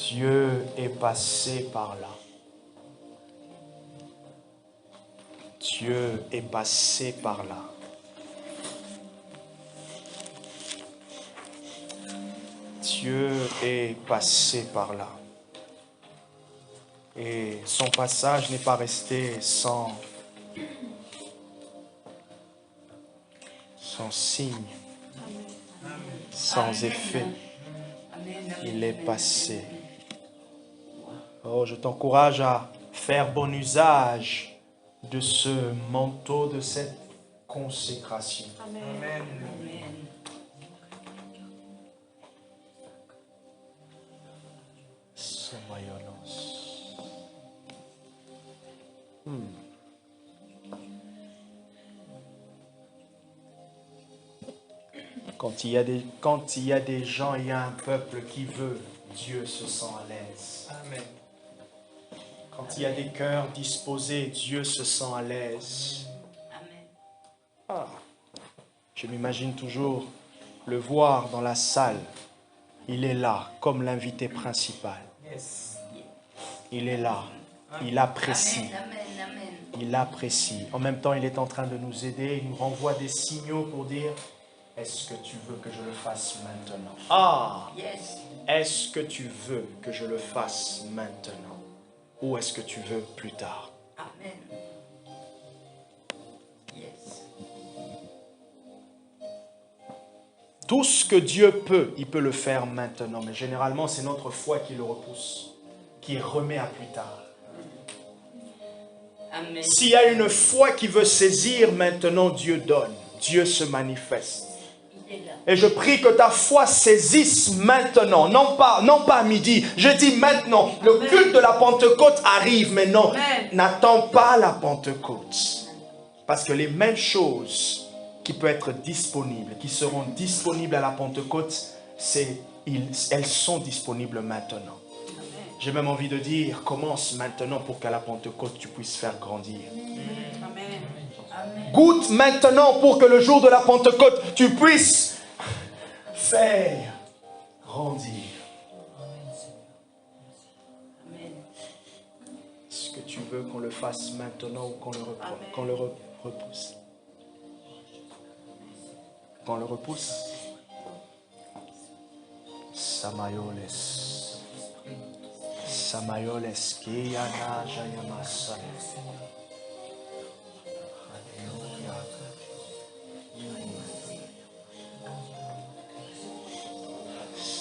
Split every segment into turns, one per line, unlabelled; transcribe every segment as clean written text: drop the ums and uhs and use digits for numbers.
Dieu est passé par là. Dieu est passé par là. Dieu est passé par là. Et son passage n'est pas resté sans signe, sans effet. Il est passé. Oh, je t'encourage à faire bon usage de ce manteau, de cette consécration. Amen. Quand il y a des gens, il y a un peuple qui veut, Dieu se sent à l'aise. Amen. Quand il y a des cœurs disposés, Dieu se sent à l'aise. Ah, je m'imagine toujours le voir dans la salle. Il est là, comme l'invité principal. Il est là. Il apprécie. Il apprécie. En même temps, il est en train de nous aider. Il nous renvoie des signaux pour dire, est-ce que tu veux que je le fasse maintenant? Ah! Est-ce que tu veux que je le fasse maintenant? Ou est-ce que tu veux plus tard? Amen. Tout ce que Dieu peut, il peut le faire maintenant. Mais généralement, c'est notre foi qui le repousse, qui remet à plus tard. S'il y a une foi qui veut saisir maintenant, Dieu donne. Dieu se manifeste. Et je prie que ta foi saisisse maintenant, non pas à midi. Je dis maintenant, le culte de la Pentecôte arrive, mais non, n'attends pas la Pentecôte. Parce que les mêmes choses qui peuvent être disponibles, qui seront disponibles à la Pentecôte, elles sont disponibles maintenant. J'ai même envie de dire, commence maintenant pour qu'à la Pentecôte, tu puisses faire grandir. Amen. Goûte maintenant pour que le jour de la Pentecôte, tu puisses faire grandir. Est-ce que tu veux qu'on le fasse maintenant ou qu'on le repousse? Qu'on le repousse? Samayoles. Samayoles. Kiyana Jayamasa.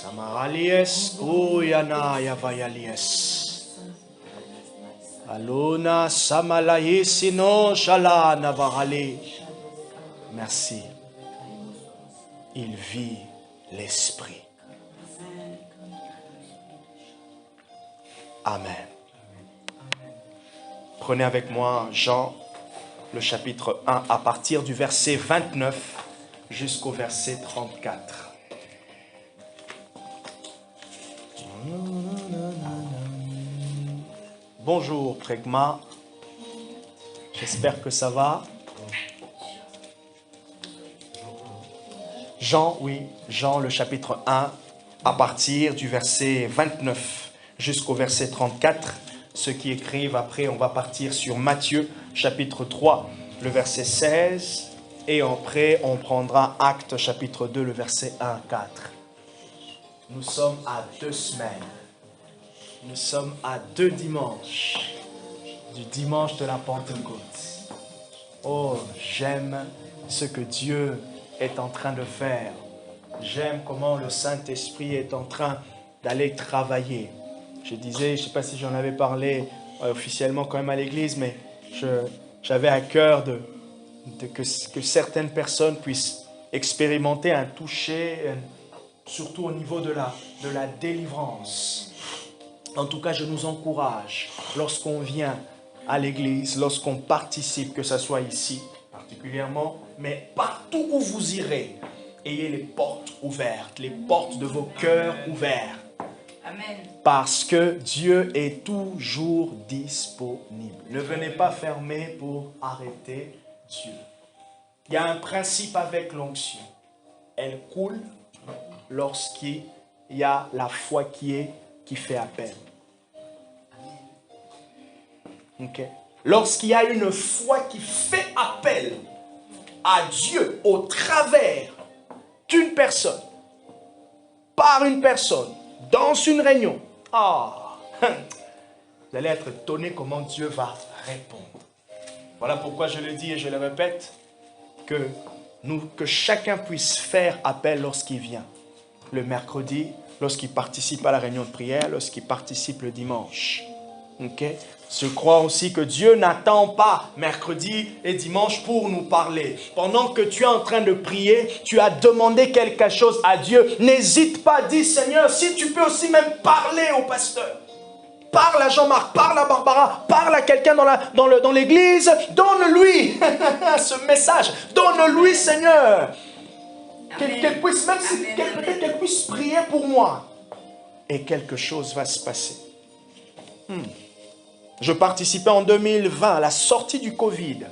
Samaralies, Uyana Yavayalies. Aluna Samalaïsino Shala Navarali. Merci. Il vit l'Esprit. Amen. Prenez avec moi Jean, le chapitre 1, à partir du verset 29 jusqu'au verset 34. Bonjour Pregma, j'espère que ça va. Jean, le chapitre 1, à partir du verset 29 jusqu'au verset 34. Ceux qui écrivent après, on va partir sur Matthieu, chapitre 3, le verset 16. Et après, on prendra Actes, chapitre 2, le verset 1 à 4. Nous sommes à 2 semaines. Nous sommes à 2 dimanches du dimanche de la Pentecôte. Oh, j'aime ce que Dieu est en train de faire. J'aime comment le Saint-Esprit est en train d'aller travailler. Je disais, je ne sais pas si j'en avais parlé officiellement quand même à l'église, mais j'avais à cœur que certaines personnes puissent expérimenter un toucher, surtout au niveau de la délivrance. En tout cas, je nous encourage, lorsqu'on vient à l'église, lorsqu'on participe, que ce soit ici particulièrement, mais partout où vous irez, ayez les portes ouvertes, les portes de vos cœurs ouvertes. Amen. Parce que Dieu est toujours disponible. Ne venez pas fermer pour arrêter Dieu. Il y a un principe avec l'onction. Elle coule lorsqu'il y a la foi qui est qui fait appel. Okay. Lorsqu'il y a une foi qui fait appel à Dieu au travers d'une personne, par une personne, dans une réunion, vous allez être étonné comment Dieu va répondre. Voilà pourquoi je le dis et je le répète, que chacun puisse faire appel lorsqu'il vient. Le mercredi, lorsqu'il participe à la réunion de prière, lorsqu'il participe le dimanche. Okay? Je crois aussi que Dieu n'attend pas mercredi et dimanche pour nous parler. Pendant que tu es en train de prier, tu as demandé quelque chose à Dieu. N'hésite pas, dis Seigneur, si tu peux aussi même parler au pasteur. Parle à Jean-Marc, parle à Barbara, parle à quelqu'un dans l'église. Donne-lui ce message. Donne-lui, Seigneur. Qu'elle puisse, même si qu'elle puisse prier pour moi. Et quelque chose va se passer. Je participais en 2020 à la sortie du Covid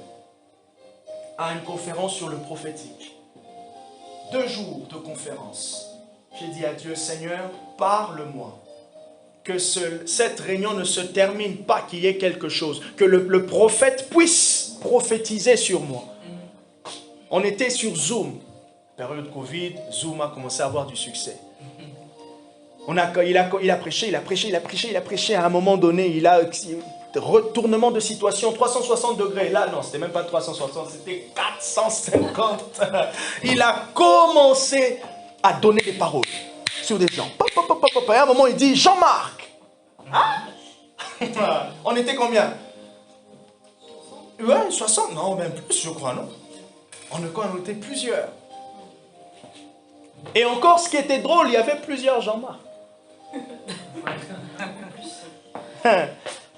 à une conférence sur le prophétique. 2 jours de conférence. J'ai dit à Dieu, Seigneur, parle-moi. Que cette réunion ne se termine pas, qu'il y ait quelque chose. Que le prophète puisse prophétiser sur moi. On était sur Zoom. Période Covid, Zoom a commencé à avoir du succès. Il a prêché. À un moment donné, il a... Retournement de situation, 360 degrés. Là, non, c'était même pas 360, c'était 450. Il a commencé à donner des paroles sur des gens. Et à un moment, il dit, Jean-Marc. On était combien? Ouais, 60, non, même plus, je crois, non? On était plusieurs. Et encore, ce qui était drôle, il y avait plusieurs Jean-Marc.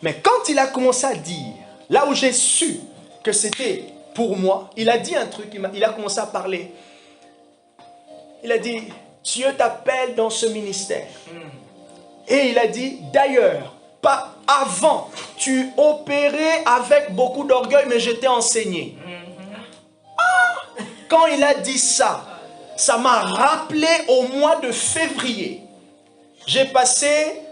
Mais quand il a commencé à dire, là où j'ai su que c'était pour moi, il a dit un truc, il a commencé à parler. Il a dit, Dieu t'appelle dans ce ministère. Et il a dit, d'ailleurs, pas avant, tu opérais avec beaucoup d'orgueil, mais je t'ai enseigné. Quand il a dit ça, ça m'a rappelé au mois de février.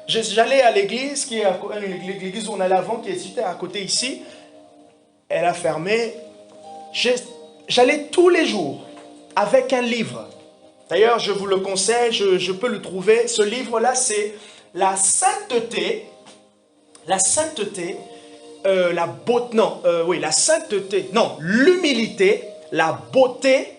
J'allais à l'église, qui est l'église où on allait avant, qui était à côté ici. Elle a fermé. J'allais tous les jours avec un livre. D'ailleurs, je vous le conseille, je peux le trouver. Ce livre-là, c'est la sainteté. La sainteté, l'humilité, la beauté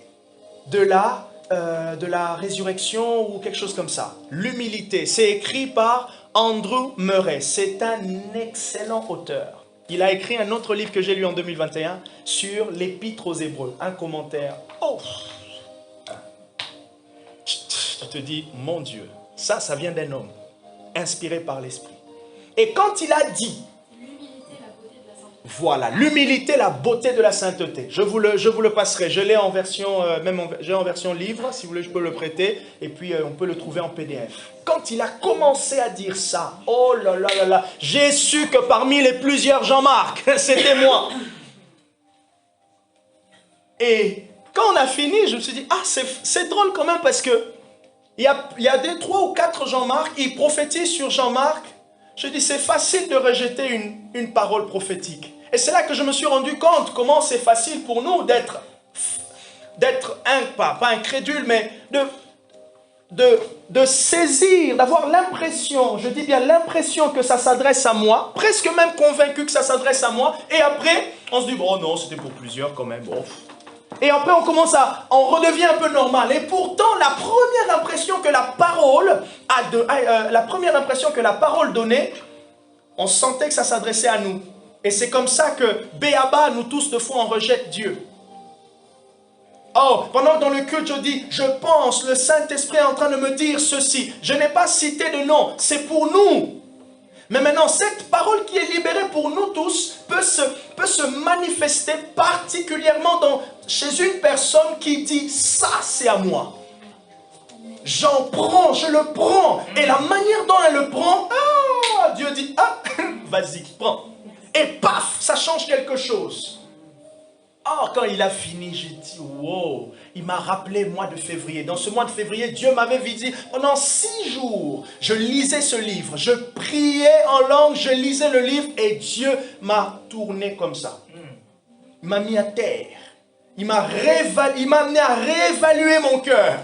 de la résurrection ou quelque chose comme ça. L'humilité, c'est écrit par Andrew Murray. C'est un excellent auteur. Il a écrit un autre livre que j'ai lu en 2021 sur l'Épître aux Hébreux. Un commentaire. Oh, tu te dis, mon Dieu, ça vient d'un homme inspiré par l'Esprit. Et quand il a dit, voilà, l'humilité, la beauté de la sainteté. Je vous le passerai. Je l'ai en version, j'ai en version livre, si vous voulez, je peux le prêter. Et puis, on peut le trouver en PDF. Quand il a commencé à dire ça, oh là là là là, j'ai su que parmi les plusieurs Jean-Marc, c'était moi. Et quand on a fini, je me suis dit, c'est drôle quand même parce que il y a des 3 ou 4 Jean-Marc, ils prophétisent sur Jean-Marc. Je dis, c'est facile de rejeter une parole prophétique. Et c'est là que je me suis rendu compte comment c'est facile pour nous d'être pas incrédule, mais de saisir, d'avoir l'impression, je dis bien l'impression que ça s'adresse à moi, presque même convaincu que ça s'adresse à moi, et après, on se dit, bon non, c'était pour plusieurs quand même, bon. Et après, on redevient un peu normal. Et pourtant, la première impression que la parole donnait, on sentait que ça s'adressait à nous. Et c'est comme ça que, béaba, nous tous, de fois, on rejette Dieu. Oh, pendant que dans le culte, je dis, je pense, le Saint-Esprit est en train de me dire ceci. Je n'ai pas cité de nom, c'est pour nous. Mais maintenant, cette parole qui est libérée pour nous tous peut se manifester particulièrement chez une personne qui dit « ça, c'est à moi ». J'en prends, je le prends. Et la manière dont elle le prend, Dieu dit « ah, vas-y, prends ». Et paf, ça change quelque chose. Oh, quand il a fini, j'ai dit, wow, il m'a rappelé le mois de février. Dans ce mois de février, Dieu m'avait dit, pendant 6 jours, je lisais ce livre, je priais en langue, je lisais le livre et Dieu m'a tourné comme ça. Il m'a mis à terre. Il m'a amené à réévaluer mon cœur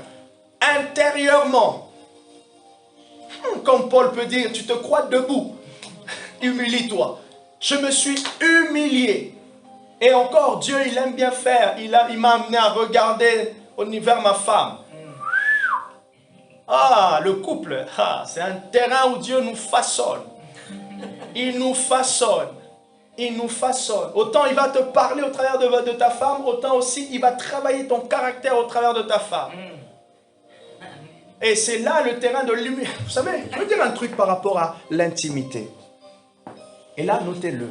intérieurement. Comme Paul peut dire, tu te crois debout, humilie-toi. Je me suis humilié. Et encore, Dieu, il aime bien faire. Il m'a amené à regarder vers ma femme. Ah, le couple, c'est un terrain où Dieu nous façonne. Il nous façonne. Il nous façonne. Autant il va te parler au travers de ta femme, autant aussi il va travailler ton caractère au travers de ta femme. Et c'est là le terrain de l'humilité. Vous savez, je veux dire un truc par rapport à l'intimité. Et là, notez-le.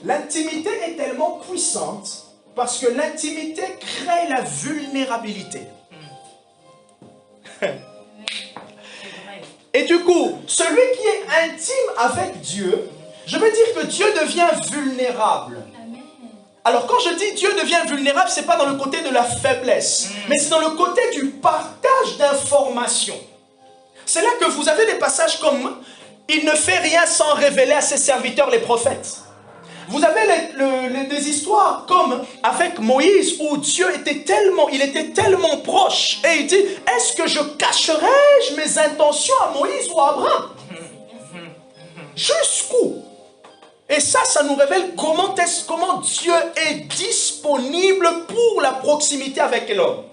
L'intimité est tellement puissante parce que l'intimité crée la vulnérabilité. Et du coup, celui qui est intime avec Dieu, je veux dire que Dieu devient vulnérable. Alors quand je dis Dieu devient vulnérable, ce n'est pas dans le côté de la faiblesse, mais c'est dans le côté du partage d'informations. C'est là que vous avez des passages comme « Il ne fait rien sans révéler à ses serviteurs les prophètes ». Vous avez des histoires comme avec Moïse où Dieu était tellement proche et il dit, est-ce que je cacherai mes intentions à Moïse ou à Abraham? Jusqu'où? Et ça nous révèle comment Dieu est disponible pour la proximité avec l'homme.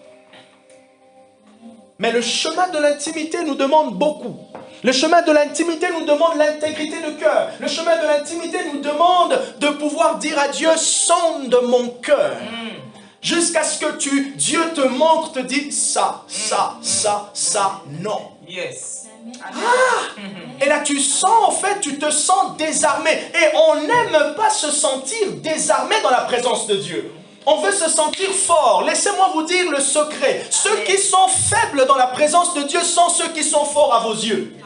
Mais le chemin de l'intimité nous demande beaucoup. Le chemin de l'intimité nous demande l'intégrité de cœur. Le chemin de l'intimité nous demande de pouvoir dire à Dieu, sonde mon cœur. Jusqu'à ce que Dieu te montre, te dit ça, non.
Yes.
Et là tu te sens désarmé. Et on n'aime pas se sentir désarmé dans la présence de Dieu. On veut se sentir fort. Laissez-moi vous dire le secret. Ceux qui sont faibles dans la présence de Dieu sont ceux qui sont forts à vos yeux.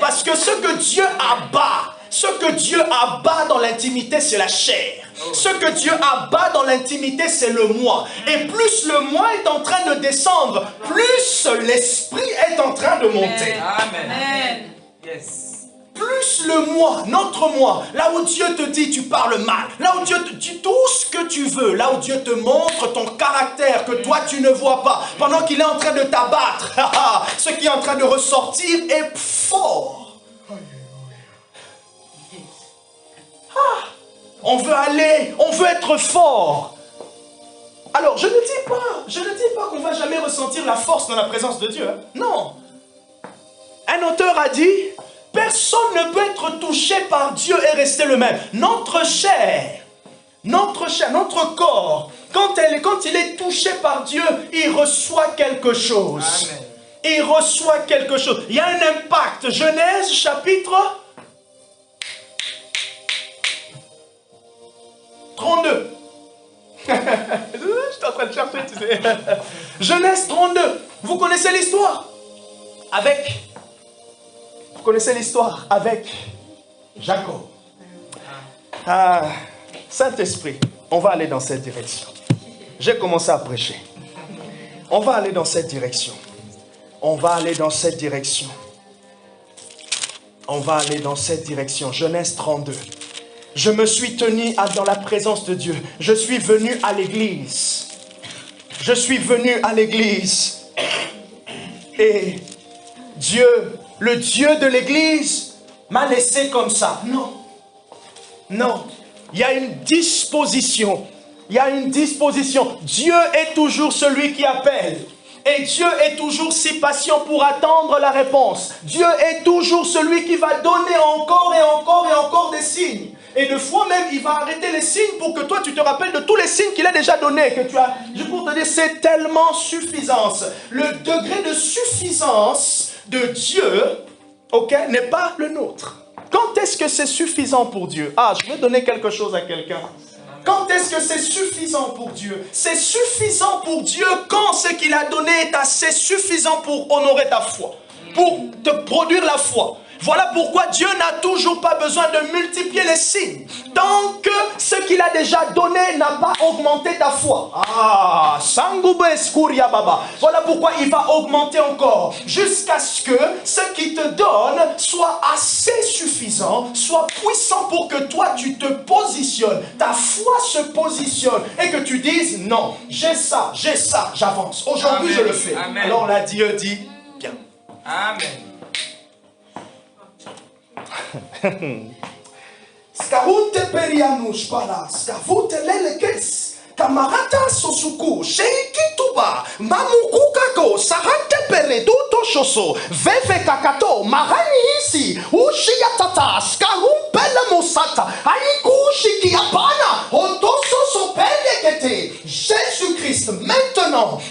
Parce que ce que Dieu abat dans l'intimité, c'est la chair. Ce que Dieu abat dans l'intimité, c'est le moi. Et plus le moi est en train de descendre, plus l'esprit est en train de monter.
Amen. Yes.
Plus le moi, notre moi, là où Dieu te dit tu parles mal, là où Dieu te dit tout ce que tu veux, là où Dieu te montre ton caractère que toi tu ne vois pas, pendant qu'il est en train de t'abattre, ce qui est en train de ressortir est fort. On veut aller, on veut être fort. Alors je ne dis pas qu'on ne va jamais ressentir la force dans la présence de Dieu. Non. Un auteur a dit, personne ne peut être touché par Dieu et rester le même. Notre chair, notre corps, quand il est touché par Dieu, il reçoit quelque chose.
Amen.
Il reçoit quelque chose. Il y a un impact. Genèse chapitre 32. Je suis en train de chercher, tu sais. Genèse 32. Vous connaissez l'histoire? Vous connaissez l'histoire avec Jacob. Saint-Esprit, on va aller dans cette direction. J'ai commencé à prêcher. On va aller dans cette direction. On va aller dans cette direction. On va aller dans cette direction. Genèse 32. Je me suis tenu dans la présence de Dieu. Je suis venu à l'église. Je suis venu à l'église. Et Dieu, le Dieu de l'église, m'a laissé comme ça. Non. Non. Il y a une disposition. Il y a une disposition. Dieu est toujours celui qui appelle. Et Dieu est toujours si patient pour attendre la réponse. Dieu est toujours celui qui va donner encore et encore et encore des signes. Et de fois même, il va arrêter les signes pour que toi, tu te rappelles de tous les signes qu'il a déjà donnés. Que tu as. Je pour te dire, c'est tellement suffisance. Le degré de suffisance de Dieu, n'est pas le nôtre. Quand est-ce que c'est suffisant pour Dieu? Je vais donner quelque chose à quelqu'un. Quand est-ce que c'est suffisant pour Dieu? C'est suffisant pour Dieu quand ce qu'il a donné est assez suffisant pour honorer ta foi. Pour te produire la foi. Voilà pourquoi Dieu n'a toujours pas besoin de multiplier les signes. Tant que ce qu'il a déjà donné n'a pas augmenté ta foi. Ah, Sangoube Eskuria Baba. Voilà pourquoi il va augmenter encore. Jusqu'à ce que ce qu'il te donne soit assez suffisant, soit puissant pour que toi tu te positionnes. Ta foi se positionne et que tu dises non, j'ai ça, j'avance. Aujourd'hui je le fais.
Amen.
Alors là Dieu dit bien.
Amen.
Skavute perianush para, skavute lelekes, kamarata sosuku, sheikituba, mamukukako, sarante pereduto shoso, veve kakato, marani isi, ushiyatata, skarumpele musata, aikushi kiapana, otoso sopelekete. Jésus-Christ,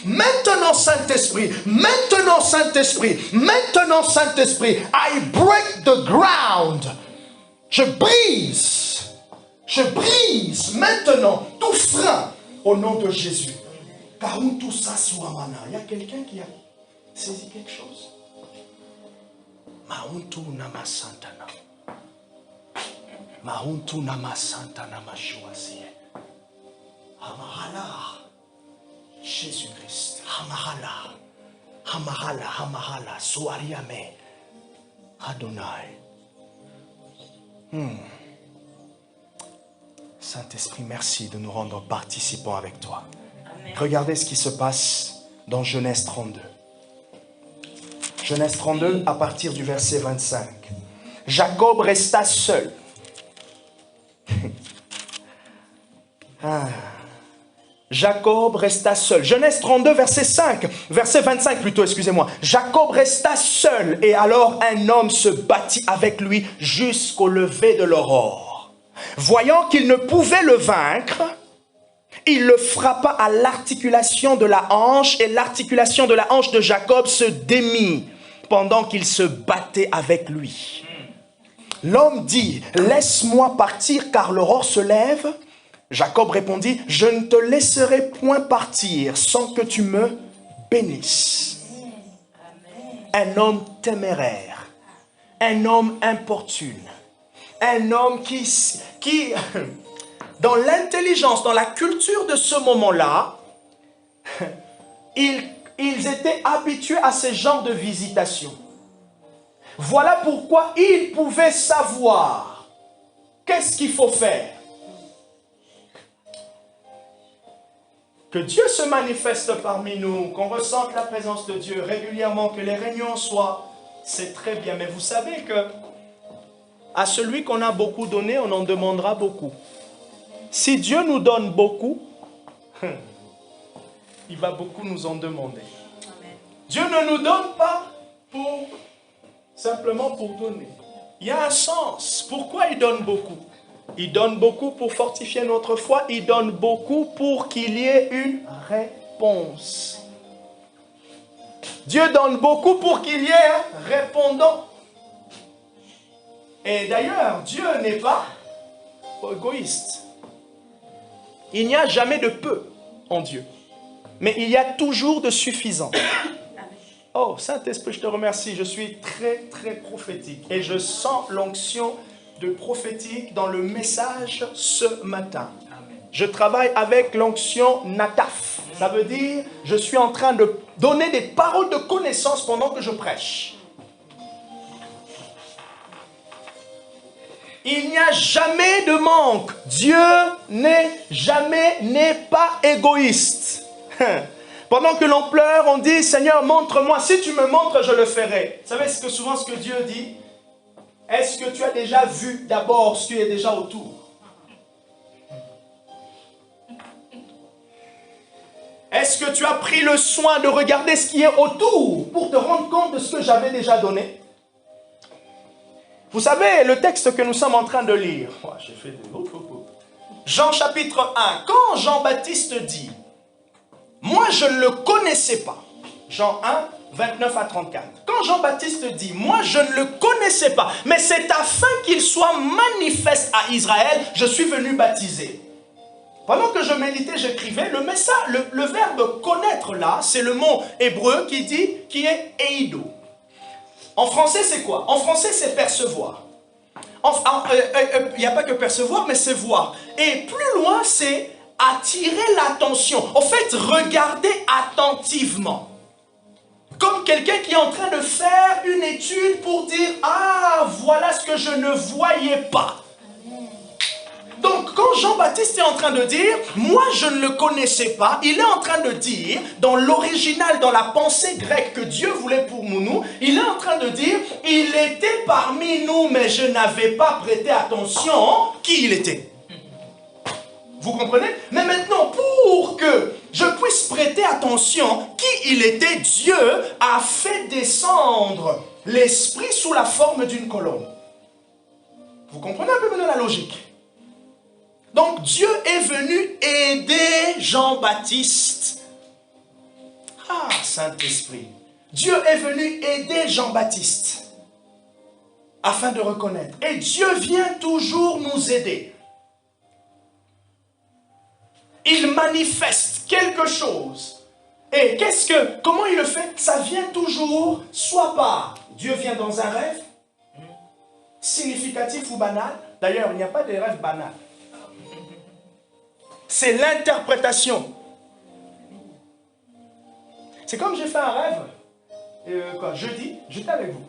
maintenant Saint-Esprit, maintenant Saint-Esprit, I break the ground. Je brise maintenant tout frein au nom de Jésus. Karuntu Sasuamana. Il y a quelqu'un qui a saisi quelque chose? Mahuntu Namasantana. Mahuntu Namasantana Mashuasie. Hamahala. Jésus-Christ. Hamahala. Soariame. Adonai. Saint-Esprit, merci de nous rendre participants avec toi. Amen. Regardez ce qui se passe dans Genèse 32. Genèse 32, à partir du verset 25. Jacob resta seul. Jacob resta seul. Genèse 32, verset 25 plutôt, excusez-moi. Jacob resta seul et alors un homme se battit avec lui jusqu'au lever de l'aurore. Voyant qu'il ne pouvait le vaincre, il le frappa à l'articulation de la hanche et l'articulation de la hanche de Jacob se démit pendant qu'il se battait avec lui. L'homme dit, laisse-moi partir car l'aurore se lève. Jacob répondit, je ne te laisserai point partir sans que tu me bénisses. Un homme téméraire, un homme importune, un homme qui dans l'intelligence, dans la culture de ce moment-là, ils étaient habitués à ce genre de visitation. Voilà pourquoi ils pouvaient savoir qu'est-ce qu'il faut faire. Que Dieu se manifeste parmi nous, qu'on ressente la présence de Dieu régulièrement, que les réunions soient, c'est très bien. Mais vous savez que à celui qu'on a beaucoup donné, on en demandera beaucoup. Si Dieu nous donne beaucoup, il va beaucoup nous en demander. Amen. Dieu ne nous donne pas simplement pour donner. Il y a un sens. Pourquoi il donne beaucoup? Il donne beaucoup pour fortifier notre foi. Il donne beaucoup pour qu'il y ait une réponse. Dieu donne beaucoup pour qu'il y ait un répondant. Et d'ailleurs, Dieu n'est pas égoïste. Il n'y a jamais de peu en Dieu. Mais il y a toujours de suffisant. Oh, Saint-Esprit, je te remercie. Je suis très, très prophétique. Et je sens l'onction de prophétique dans le message ce matin. Amen. Je travaille avec l'onction Nataf. Ça veut dire, je suis en train de donner des paroles de connaissance pendant que je prêche. Il n'y a jamais de manque. Dieu n'est pas égoïste. Pendant que l'on pleure, on dit, Seigneur, montre-moi. Si tu me montres, je le ferai. Vous savez souvent ce que Dieu dit? Est-ce que tu as déjà vu d'abord ce qui est déjà autour? Est-ce que tu as pris le soin de regarder ce qui est autour pour te rendre compte de ce que j'avais déjà donné? Vous savez, le texte que nous sommes en train de lire, j'ai fait des... Jean chapitre 1, quand Jean-Baptiste dit, moi je ne le connaissais pas, Jean 1, 29 à 34. Quand Jean-Baptiste dit, moi je ne le connaissais pas, mais c'est afin qu'il soit manifeste à Israël, je suis venu baptiser. Pendant que je méditais, j'écrivais, le verbe connaître là, c'est le mot hébreu qui est eido. En français, c'est quoi? En français, c'est percevoir. Il n'y a pas que percevoir, mais c'est voir. Et plus loin, c'est attirer l'attention. En fait, regarder attentivement. Comme quelqu'un qui est en train de faire une étude pour dire « Ah, voilà ce que je ne voyais pas ». Donc, quand Jean-Baptiste est en train de dire « Moi, je ne le connaissais pas », il est en train de dire, dans l'original, dans la pensée grecque que Dieu voulait pour nous, il est en train de dire « Il était parmi nous, mais je n'avais pas prêté attention qui il était ». Vous comprenez? Mais maintenant, pour que je puisse prêter attention qui il était, Dieu a fait descendre l'Esprit sous la forme d'une colombe. Vous comprenez un peu maintenant la logique? Donc Dieu est venu aider Jean-Baptiste. Ah, Saint-Esprit. Dieu est venu aider Jean-Baptiste afin de reconnaître. Et Dieu vient toujours nous aider. Il manifeste quelque chose. Et comment il le fait? Ça vient toujours, soit par Dieu vient dans un rêve, significatif ou banal. D'ailleurs, il n'y a pas de rêve banal. C'est l'interprétation. C'est comme j'ai fait un rêve, jeudi, j'étais avec vous.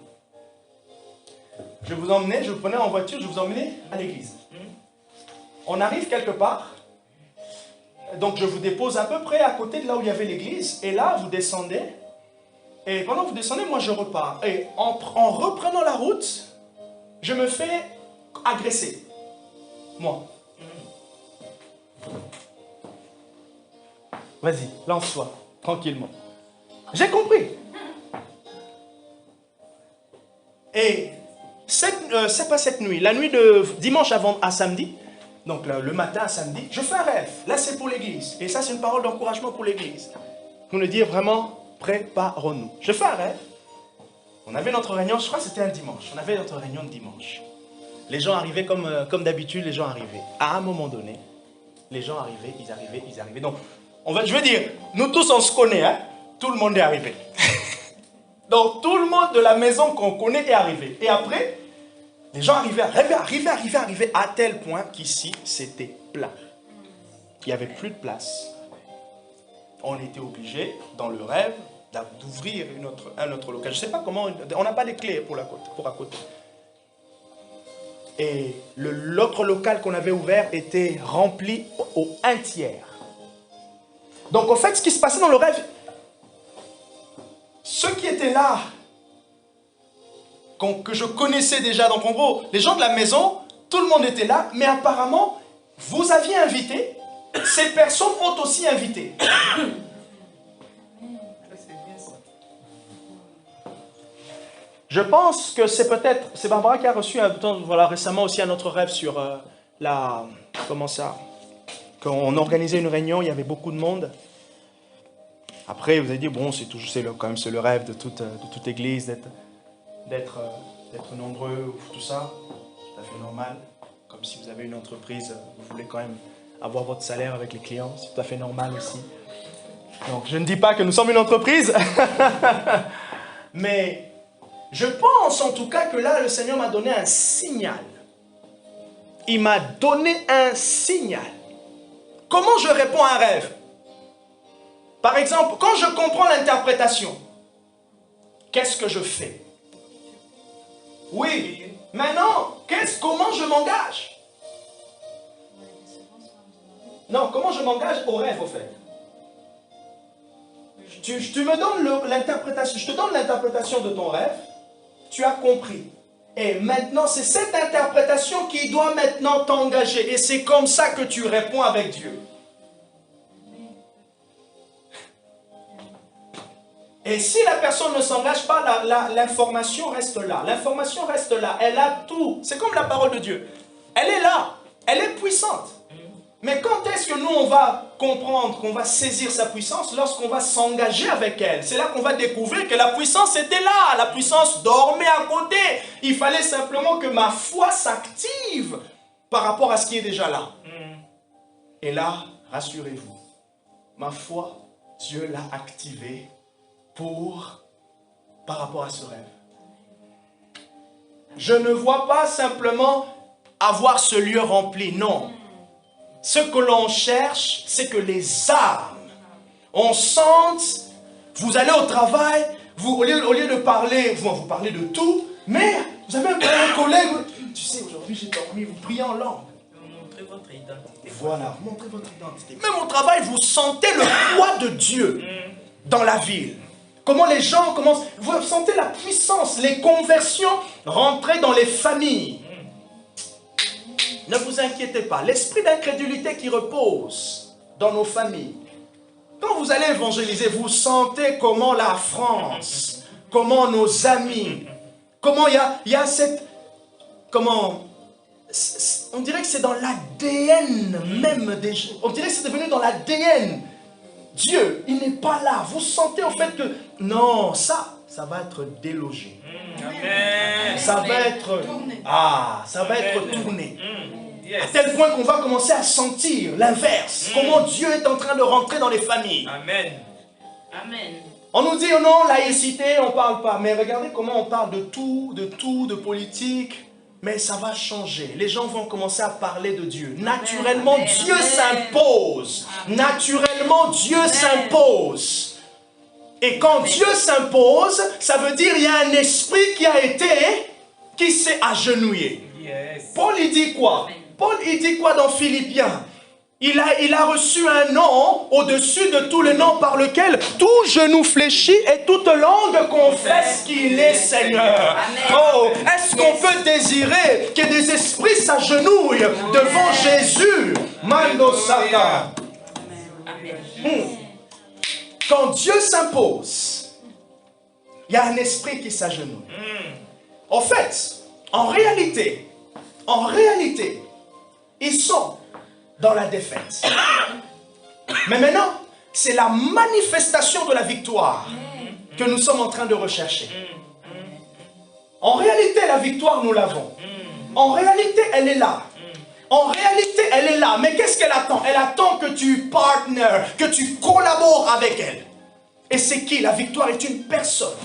Je vous emmenais, je vous prenais en voiture, je vous emmenais à l'église. On arrive quelque part, donc je vous dépose à peu près à côté de là où il y avait l'église, et là vous descendez, et pendant que vous descendez, moi je repars. Et en reprenant la route, je me fais agresser. Moi. Vas-y, lance-toi, tranquillement. J'ai compris. Et c'est pas cette nuit, la nuit de dimanche à samedi, donc le matin à samedi, je fais un rêve. Là c'est pour l'église. Et ça c'est une parole d'encouragement pour l'église. Pour nous dire vraiment, préparons-nous. Je fais un rêve. On avait notre réunion, je crois que c'était un dimanche. On avait notre réunion de dimanche. Les gens arrivaient comme d'habitude, les gens arrivaient. À un moment donné, les gens arrivaient, ils arrivaient. Donc, je veux dire, nous tous on se connaît, hein? Tout le monde est arrivé. Donc tout le monde de la maison qu'on connaît est arrivé. Et après, les gens arrivaient à tel point qu'ici, c'était plein. Il n'y avait plus de place. On était obligé, dans le rêve, d'ouvrir un autre local. Je ne sais pas comment, on n'a pas les clés pour à côté. Et l'autre local qu'on avait ouvert était rempli au 1/3. Donc en fait, ce qui se passait dans le rêve, ceux qui étaient là, que je connaissais déjà, donc en gros, les gens de la maison, tout le monde était là, mais apparemment, vous aviez invité, ces personnes ont aussi invité. Je pense que c'est Barbara qui a reçu récemment aussi un autre rêve sur quand on organisait une réunion, il y avait beaucoup de monde. Après, vous avez dit, bon, c'est le rêve de toute église d'être nombreux, tout ça, tout à fait normal. Comme si vous avez une entreprise, vous voulez quand même avoir votre salaire avec les clients, c'est tout à fait normal aussi. Donc, je ne dis pas que nous sommes une entreprise, mais je pense en tout cas que là, le Seigneur m'a donné un signal. Il m'a donné un signal. Comment je réponds à un rêve? Par exemple, quand je comprends l'interprétation, qu'est-ce que je fais? Oui, maintenant, comment je m'engage? Non, comment je m'engage au rêve, au fait? Tu me donnes l'interprétation, je te donne l'interprétation de ton rêve, tu as compris. Et maintenant, c'est cette interprétation qui doit maintenant t'engager. Et c'est comme ça que tu réponds avec Dieu. Et si la personne ne s'engage pas, l'information reste là. L'information reste là. Elle a tout. C'est comme la parole de Dieu. Elle est là. Elle est puissante. Mais quand est-ce que nous, on va comprendre, qu'on va saisir sa puissance? Lorsqu'on va s'engager avec elle. C'est là qu'on va découvrir que la puissance était là. La puissance dormait à côté. Il fallait simplement que ma foi s'active par rapport à ce qui est déjà là. Et là, rassurez-vous, ma foi, Dieu l'a activée par rapport à ce rêve. je ne vois pas simplement avoir ce lieu rempli, non. Ce que l'on cherche, c'est que les âmes, on sente, vous allez au travail, vous, au lieu de parler, vous parlez de tout, mais vous avez un collègue, tu sais, aujourd'hui j'ai dormi, vous priez en langue.
Montrez votre identité.
Voilà, montrez votre identité. Même au travail, vous sentez le poids de Dieu dans la ville. Comment les gens commencent, vous sentez la puissance, les conversions rentrer dans les familles. Ne vous inquiétez pas, l'esprit d'incrédulité qui repose dans nos familles. Quand vous allez évangéliser, vous sentez comment la France, comment nos amis, comment il y a cette... Comment... On dirait que c'est dans l'ADN même des gens. On dirait que c'est devenu dans l'ADN. Dieu, il n'est pas là. Vous sentez au fait que... Non, ça va être délogé.
Amen.
Ça va être... Ah, ça va être tourné.
Yes.
À tel point qu'on va commencer à sentir l'inverse. Comment Dieu est en train de rentrer dans les familles.
Amen.
Amen.
On nous dit, oh non, laïcité, on ne parle pas. Mais regardez comment on parle de tout, de politique. Mais ça va changer. Les gens vont commencer à parler de Dieu. Naturellement,
Amen.
Dieu s'impose. Naturellement, Dieu s'impose. Et quand Dieu s'impose, ça veut dire qu'il y a un esprit qui s'est agenouillé.
Yes.
Paul, il dit quoi? Paul, il dit quoi dans Philippiens? Il a reçu un nom au-dessus de tous les noms par lequel tout genou fléchit et toute langue confesse qu'il est Seigneur.
Amen.
Oh, est-ce qu'on peut désirer que des esprits s'agenouillent devant Jésus? Mando Saka.
Amen.
Quand Dieu s'impose, il y a un esprit qui s'agenouille. En fait, en réalité, ils sont dans la défaite. Mais maintenant, c'est la manifestation de la victoire que nous sommes en train de rechercher. En réalité, la victoire, nous l'avons. En réalité, elle est là. En réalité, elle est là. Mais qu'est-ce qu'elle attend? Elle attend que tu partner, que tu collabores avec elle. Et c'est qui? La victoire est une personne.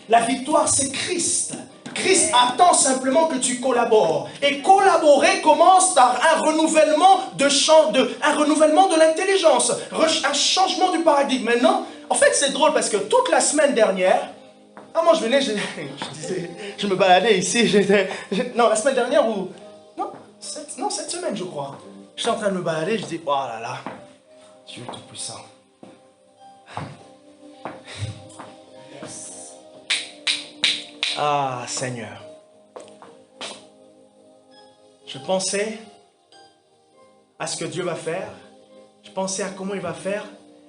La victoire, c'est Christ. Christ attend simplement que tu collabores. Et collaborer commence par un renouvellement de l'intelligence, un changement du paradigme. Maintenant, en fait, c'est drôle parce que toute la semaine dernière, moi je venais, je me baladais ici, non, la semaine dernière ou... Non, cette semaine, je crois. J'étais en train de me balader, je dis, oh là là, Dieu Tout-Puissant. Ah, Seigneur. Je pensais à ce que Dieu va faire. Je pensais à comment il va faire.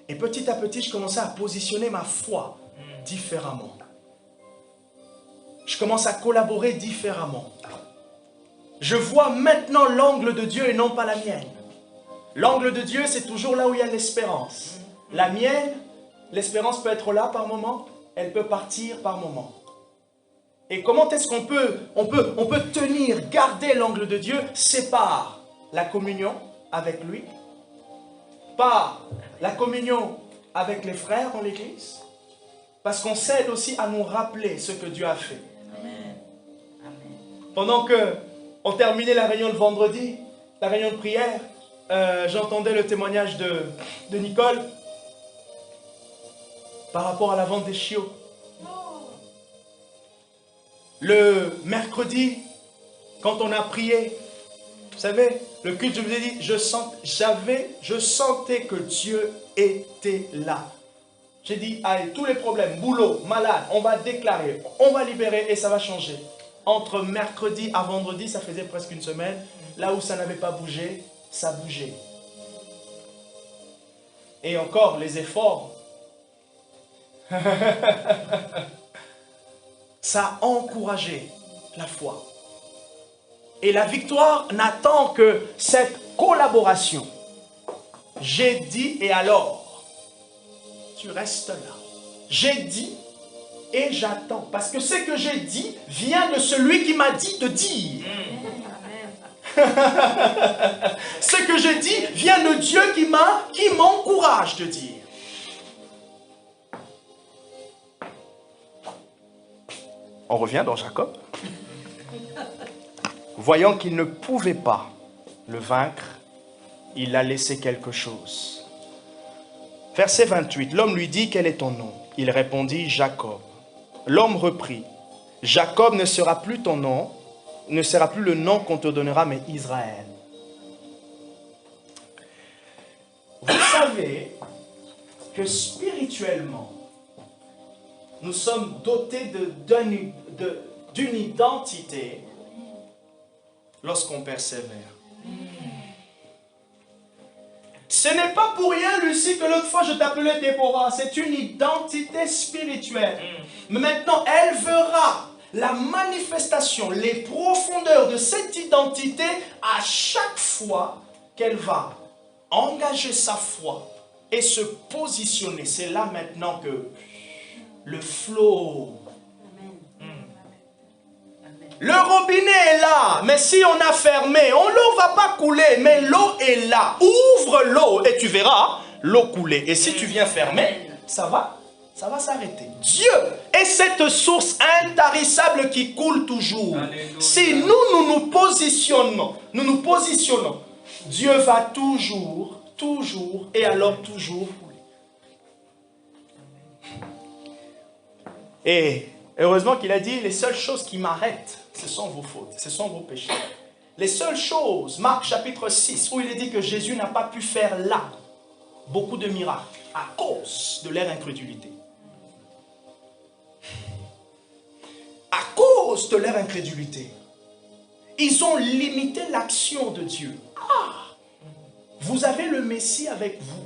Et petit à petit, je commençais à positionner ma foi différemment. Je commence à collaborer différemment. Je vois maintenant l'angle de Dieu et non pas la mienne. L'angle de Dieu, c'est toujours là où il y a l'espérance. La mienne, l'espérance peut être là par moment, elle peut partir par moment. Et comment est-ce qu'on peut tenir, garder l'angle de Dieu? C'est par la communion avec lui, par la communion avec les frères dans l'église, parce qu'on s'aide aussi à nous rappeler ce que Dieu a fait.
Amen. Amen.
Pendant qu'on terminait la réunion de vendredi, la réunion de prière, j'entendais le témoignage de Nicole par rapport à la vente des chiots. Le mercredi, quand on a prié, vous savez, le culte, je vous ai dit, je sentais que Dieu était là. J'ai dit, allez, tous les problèmes, boulot, malade, on va déclarer, on va libérer et ça va changer. Entre mercredi à vendredi, ça faisait presque une semaine. Là où ça n'avait pas bougé, ça bougeait. Et encore, les efforts. Ça a encouragé la foi. Et la victoire n'attend que cette collaboration. J'ai dit et alors, tu restes là. J'ai dit et j'attends. Parce que ce que j'ai dit vient de celui qui m'a dit de dire. Ce que j'ai dit vient de Dieu qui m'encourage de dire. On revient dans Jacob. Voyant qu'il ne pouvait pas le vaincre, il a laissé quelque chose. Verset 28, l'homme lui dit, quel est ton nom? Il répondit, Jacob. L'homme reprit, Jacob ne sera plus ton nom, ne sera plus le nom qu'on te donnera, mais Israël. Vous savez que spirituellement, nous sommes dotés d'une identité lorsqu'on persévère. Ce n'est pas pour rien, Lucie, que l'autre fois je t'appelais Déborah. C'est une identité spirituelle. Mais maintenant, elle verra la manifestation, les profondeurs de cette identité à chaque fois qu'elle va engager sa foi et se positionner. C'est là maintenant que le flot. Le robinet est là, mais si on a fermé, l'eau ne va pas couler, mais l'eau est là. Ouvre l'eau et tu verras l'eau couler. Et si tu viens fermer, ça va s'arrêter. Dieu est cette source intarissable qui coule toujours. Alléluia. Si nous nous positionnons, Dieu va toujours, et alors toujours couler. Et heureusement qu'il a dit, les seules choses qui m'arrêtent, ce sont vos fautes, ce sont vos péchés. Les seules choses, Marc chapitre 6, où il est dit que Jésus n'a pas pu faire là beaucoup de miracles à cause de leur incrédulité. À cause de leur incrédulité, ils ont limité l'action de Dieu. Vous avez le Messie avec vous.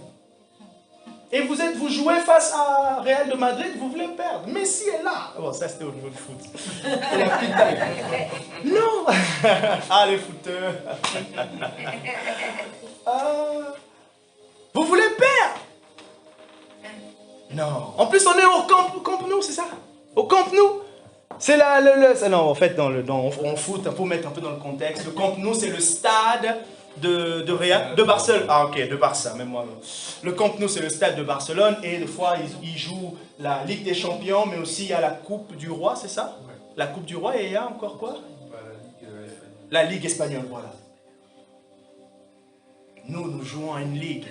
Et vous jouez face à Real de Madrid, vous voulez perdre. Messi est là. Bon, ça c'était au niveau du foot. La petite taille. Non. Ah, les footeurs. Vous voulez perdre. Non. En plus, on est au Camp Nou, c'est ça? Au Camp Nou. C'est non, en fait, en foot, pour mettre un peu dans le contexte, le Camp Nou, c'est le stade de Real, de Barcelone. Ah ok, de Barça, même moi. Le Camp Nou, c'est le stade de Barcelone et des fois, ils jouent la Ligue des Champions, mais aussi il y a la Coupe du Roi, c'est ça? Ouais. La Coupe du Roi et il y a encore quoi? La Ligue espagnole, voilà. Nous jouons à une ligue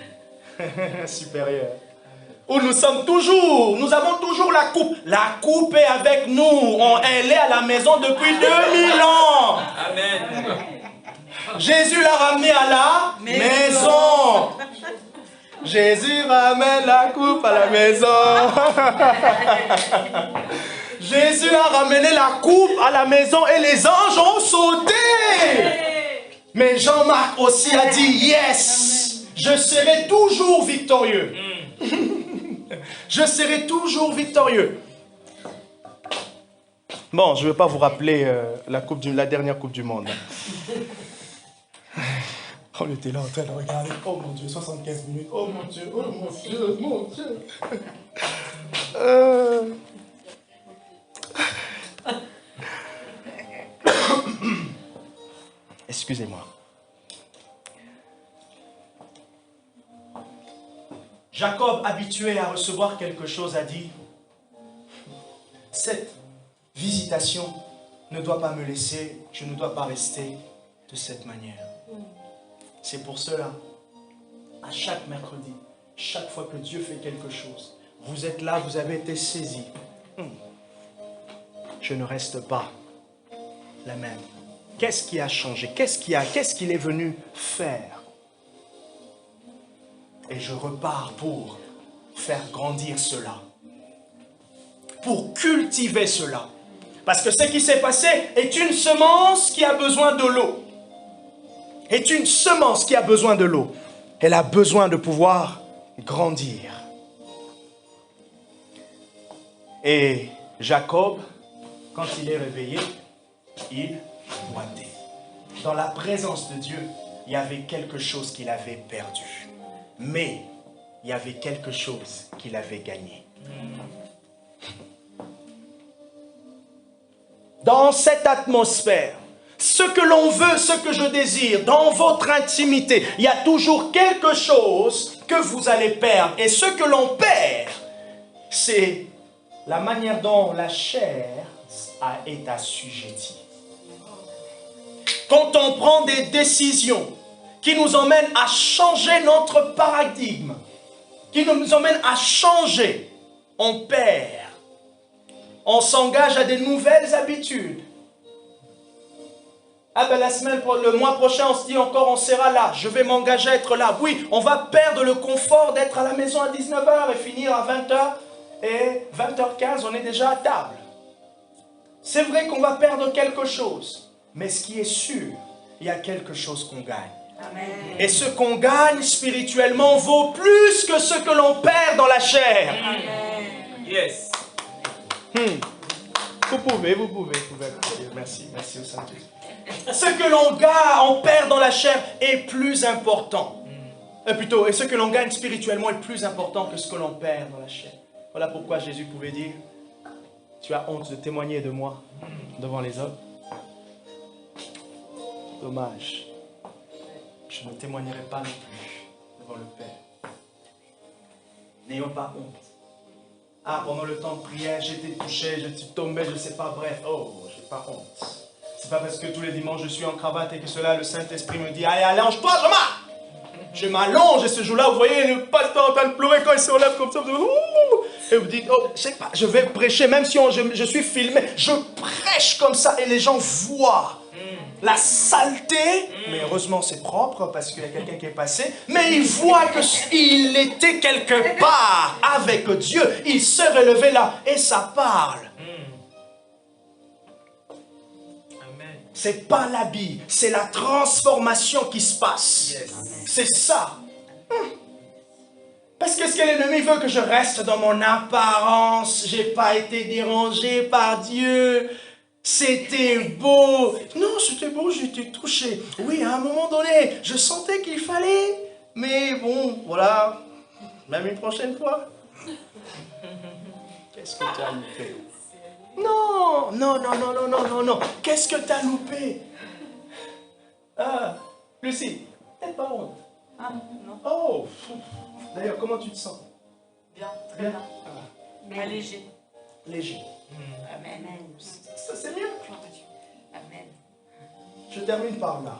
supérieure. Où nous avons toujours la coupe. La coupe est avec nous. Elle est à la maison depuis 2000 ans. Amen. Jésus l'a ramené à la maison. Jésus ramène la coupe à la maison. Jésus a ramené la coupe à la maison et les anges ont sauté. Mais Jean-Marc aussi a dit, yes, je serai toujours victorieux. Je serai toujours victorieux. Bon, je ne vais pas vous rappeler la dernière Coupe du Monde. On était là en train de regarder. Oh mon Dieu, 75 minutes. Oh mon Dieu, oh mon Dieu, mon Dieu. Excusez-moi. Jacob, habitué à recevoir quelque chose, a dit, cette visitation ne doit pas me laisser, je ne dois pas rester de cette manière. C'est pour cela, à chaque mercredi, chaque fois que Dieu fait quelque chose, vous êtes là, vous avez été saisi. Je ne reste pas la même. Qu'est-ce qui a changé? Qu'est-ce qu'il est venu faire? Et je repars pour faire grandir cela. Pour cultiver cela. Parce que ce qui s'est passé est une semence qui a besoin de l'eau. Est une semence qui a besoin de l'eau. Elle a besoin de pouvoir grandir. Et Jacob, quand il est réveillé, il boitait. Dans la présence de Dieu, il y avait quelque chose qu'il avait perdu. Mais il y avait quelque chose qu'il avait gagné. Dans cette atmosphère, ce que l'on veut, ce que je désire, dans votre intimité, il y a toujours quelque chose que vous allez perdre. Et ce que l'on perd, c'est la manière dont la chair est assujettie. quand on prend des décisions qui nous emmènent à changer notre paradigme, qui nous emmènent à changer, on perd. On s'engage à des nouvelles habitudes. Ah ben le mois prochain, on se dit encore, on sera là. Je vais m'engager à être là. Oui, on va perdre le confort d'être à la maison à 19h et finir à 20h. Et 20h15, on est déjà à table. C'est vrai qu'on va perdre quelque chose. Mais ce qui est sûr, il y a quelque chose qu'on gagne.
Amen.
Et ce qu'on gagne spirituellement vaut plus que ce que l'on perd dans la chair.
Amen.
Yes.
Vous pouvez applaudir. Merci au Saint-Esprit. Ce que l'on gagne, on perd dans la chair est plus important. Et ce que l'on gagne spirituellement est plus important que ce que l'on perd dans la chair. Voilà pourquoi Jésus pouvait dire, tu as honte de témoigner de moi devant les hommes. Dommage. Je ne témoignerai pas non plus devant le Père. N'ayons pas honte. Ah, pendant le temps de prière, j'étais touché, je suis tombé, je ne sais pas, bref. Oh, j'ai pas honte. C'est pas parce que tous les dimanches je suis en cravate et que cela, le Saint-Esprit me dit, allez, allonge-toi, je m'allonge et ce jour-là, vous voyez le pasteur en train de pleurer quand il se relève comme ça, vous dites, ouh, et vous dites, oh, je sais pas, je vais prêcher, même si je suis filmé, je prêche comme ça et les gens voient la saleté, mais heureusement c'est propre parce qu'il y a quelqu'un qui est passé, mais il voit qu'il était quelque part avec Dieu, il se relevait là et ça parle. C'est pas l'habit, c'est la transformation qui se passe. Yes. C'est ça. Parce que ce que l'ennemi veut, que je reste dans mon apparence, j'ai pas été dérangé par Dieu. C'était beau. Non, c'était beau, j'étais touché. Oui, à un moment donné, je sentais qu'il fallait. Mais bon, voilà. Même une prochaine fois. Qu'est-ce que tu as loupé? Non. Qu'est-ce que tu as loupé? Ah, Lucie, t'es pas honte.
Ah, non.
Oh, d'ailleurs, comment tu te sens?
Bien, très bien. Mais léger.
Léger.
Amen.
Ça, c'est mieux.
Amen.
Je termine par là.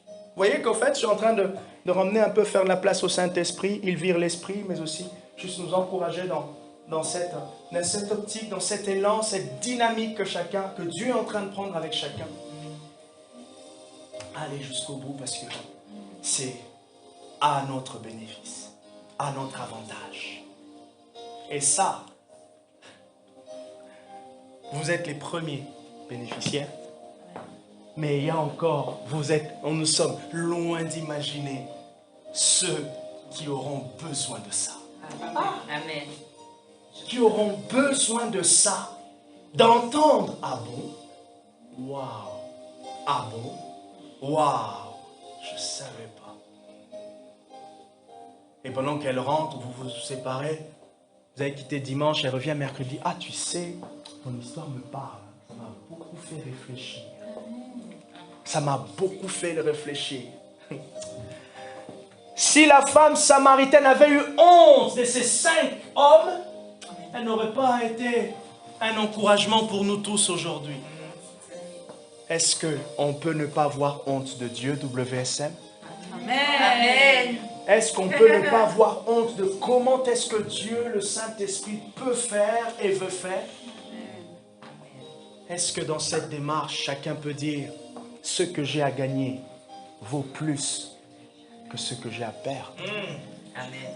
Vous voyez qu'en fait, je suis en train de ramener un peu, faire de la place au Saint-Esprit. Il vire l'esprit, mais aussi juste nous encourager dans cette optique, dans cet élan, cette dynamique que Dieu est en train de prendre avec chacun. Allez jusqu'au bout parce que c'est à notre bénéfice, à notre avantage. Et ça, vous êtes les premiers bénéficiaires. Mais il y a encore, nous sommes loin d'imaginer ceux qui auront besoin de ça.
Amen.
Qui auront besoin de ça, d'entendre « Ah bon? Waouh! Ah bon? Waouh! Je ne savais pas. » Et pendant qu'elle rentre, vous vous séparez, vous avez quitté dimanche, elle revient mercredi. « Ah, tu sais, ton histoire me parle. Ça m'a beaucoup fait réfléchir. Ça m'a beaucoup fait réfléchir. » Si la femme samaritaine avait eu honte de ces 5 hommes, elle n'aurait pas été un encouragement pour nous tous aujourd'hui. Est-ce qu'on peut ne pas avoir honte de Dieu, WSM?
Amen.
Est-ce qu'on peut ne pas avoir honte de comment est-ce que Dieu, le Saint-Esprit, peut faire et veut faire? Est-ce que dans cette démarche, chacun peut dire, ce que j'ai à gagner vaut plus que ce que j'ai à perdre?
Amen.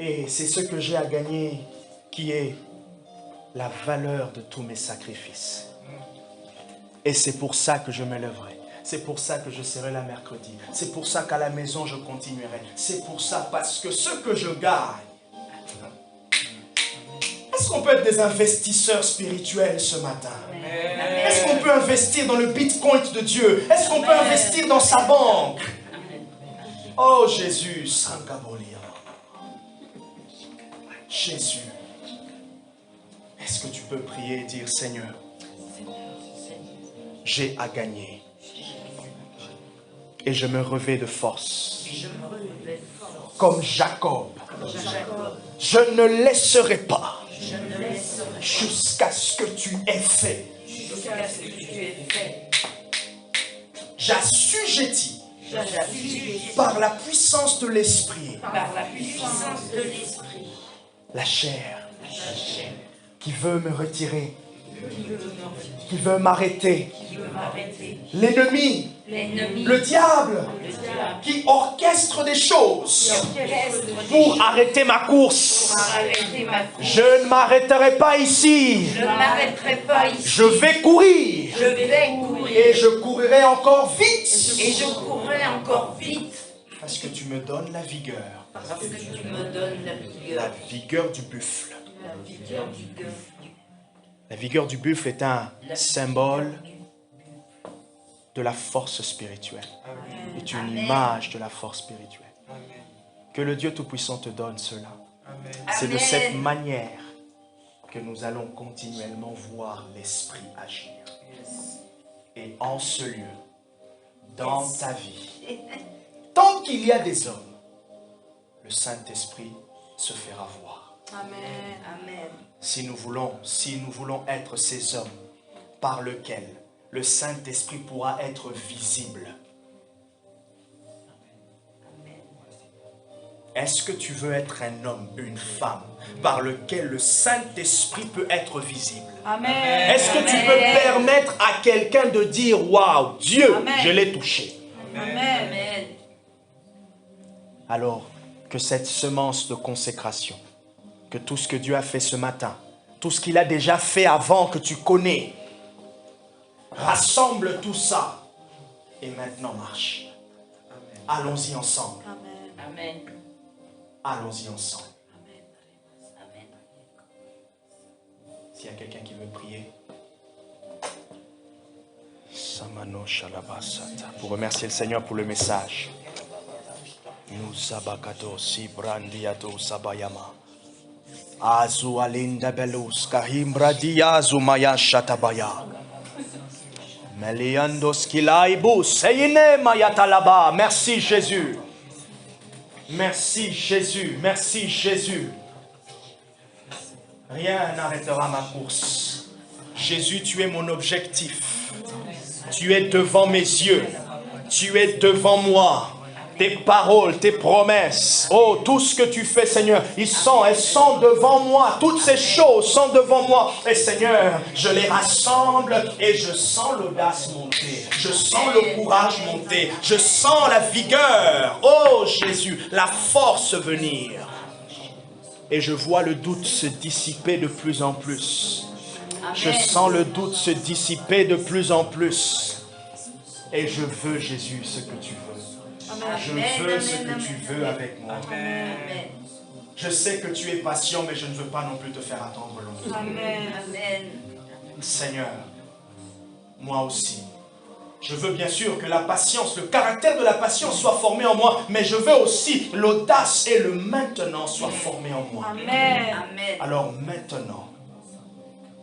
Et c'est ce que j'ai à gagner qui est la valeur de tous mes sacrifices. Et c'est pour ça que je me lèverai. C'est pour ça que je serai là mercredi. C'est pour ça qu'à la maison je continuerai. C'est pour ça parce que ce que je gagne. Est-ce qu'on peut être des investisseurs spirituels ce matin? Est-ce qu'on peut investir dans le Bitcoin de Dieu? Est-ce qu'on peut investir dans sa banque? Oh Jésus, Sankabolia. Jésus, est-ce que tu peux prier et dire, Seigneur, j'ai à gagner et je me revais de force comme Jacob. Je ne laisserai pas jusqu'à ce que tu aies fait
jusqu'à ce que tu aies fait.
J'assujettis
J'assujettis
par la puissance de l'Esprit
par la puissance de l'Esprit
la chair
la chair
qui veut me retirer,
qui veut me-
qui veut m'arrêter.
qui veut m'arrêter.
L'ennemi,
L'ennemi,
le diable,
le diable,
qui orchestre des choses
qui orchestre des
pour
choses
arrêter ma course.
pour arrêter ma course.
Je ne m'arrêterai pas ici.
Je ne m'arrêterai pas ici.
Je vais courir
Je vais courir.
et je courirai encore vite
Et je courrai encore vite.
parce que tu me donnes la vigueur,
Parce que tu me donnes la
la vigueur du buffle.
La vigueur du buffle.
La vigueur du buffle est un symbole de la force spirituelle, est une image de la force spirituelle. Que le Dieu Tout-Puissant te donne cela. C'est de cette manière que nous allons continuellement voir l'Esprit agir. Et en ce lieu, dans ta vie, tant qu'il y a des hommes, le Saint-Esprit se fera voir.
Amen. Amen.
Si nous voulons être ces hommes par lesquels le Saint-Esprit pourra être visible. Est-ce que tu veux être un homme, une femme, par lequel le Saint-Esprit peut être visible?
Amen.
Est-ce que tu peux permettre à quelqu'un de dire, waouh, Dieu,
Amen.
je l'ai touché?
Amen.
Amen.
Alors, que cette semence de consécration, que tout ce que Dieu a fait ce matin, tout ce qu'il a déjà fait avant que tu connais, rassemble tout ça et maintenant marche. Allons-y ensemble.
Amen.
Allons-y ensemble.
Amen.
S'il y a quelqu'un qui veut prier. Samano Shalabasata. Pour remercier le Seigneur pour le message. Nous abakato si brandiato sabayama. Azu alinda belus kahimbra diazu maya shatabaya. Meliandos kilaibu seyine mayatalaba. Merci Jésus. Merci Jésus. Merci Jésus. Rien n'arrêtera ma course. Jésus, tu es mon objectif. Tu es devant mes yeux. Tu es devant moi. Tes paroles, tes promesses, oh, tout ce que tu fais, Seigneur, elles sont devant moi. Toutes ces choses sont devant moi. Et Seigneur, je les rassemble et je sens l'audace monter. Je sens le courage monter. Je sens la vigueur. Oh Jésus, la force venir. Et je vois le doute se dissiper de plus en plus. Je sens le doute se dissiper de plus en plus. Et je veux, Jésus, ce que tu veux. Je veux ce que tu veux avec moi.
Amen.
Je sais que tu es patient, mais je ne veux pas non plus te faire attendre longtemps.
Amen.
Amen.
Seigneur, moi aussi. Je veux bien sûr que la patience, le caractère de la patience soit formé en moi, mais je veux aussi l'audace et le maintenant soient formés en moi.
Amen.
Amen.
Alors maintenant,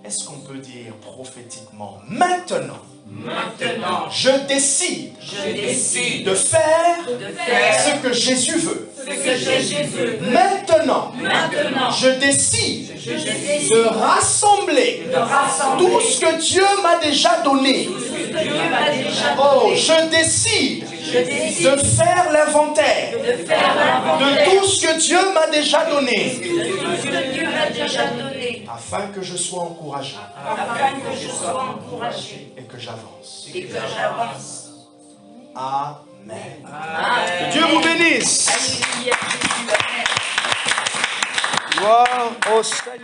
est-ce qu'on peut dire prophétiquement, maintenant, je décide de faire ce que Jésus veut. Maintenant, je décide de rassembler tout ce que Dieu m'a déjà donné. Oh, je décide de faire l'inventaire de tout ce que Dieu m'a déjà donné. Afin que je sois encouragé et que j'avance. Amen. Que Dieu vous bénisse. Gloire au Seigneur.